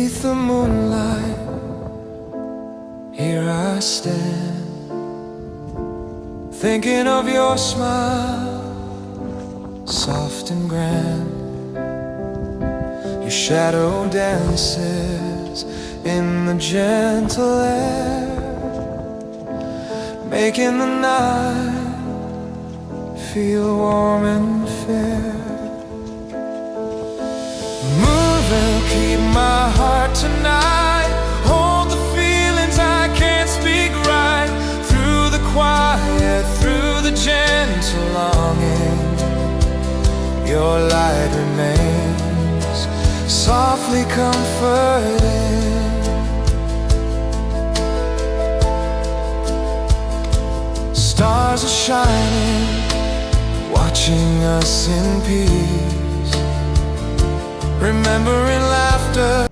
Beneath the moonlight, here I stand, thinking of your smile, soft and grand. Your shadow dances in the gentle air, making the night feel warm and fair. Moon will keep my heart tonight, hold the feelings I can't speak right. Through the quiet, through the gentle longing, your light remains softly comforting. Stars are shining, watching us in peace, remembering laughter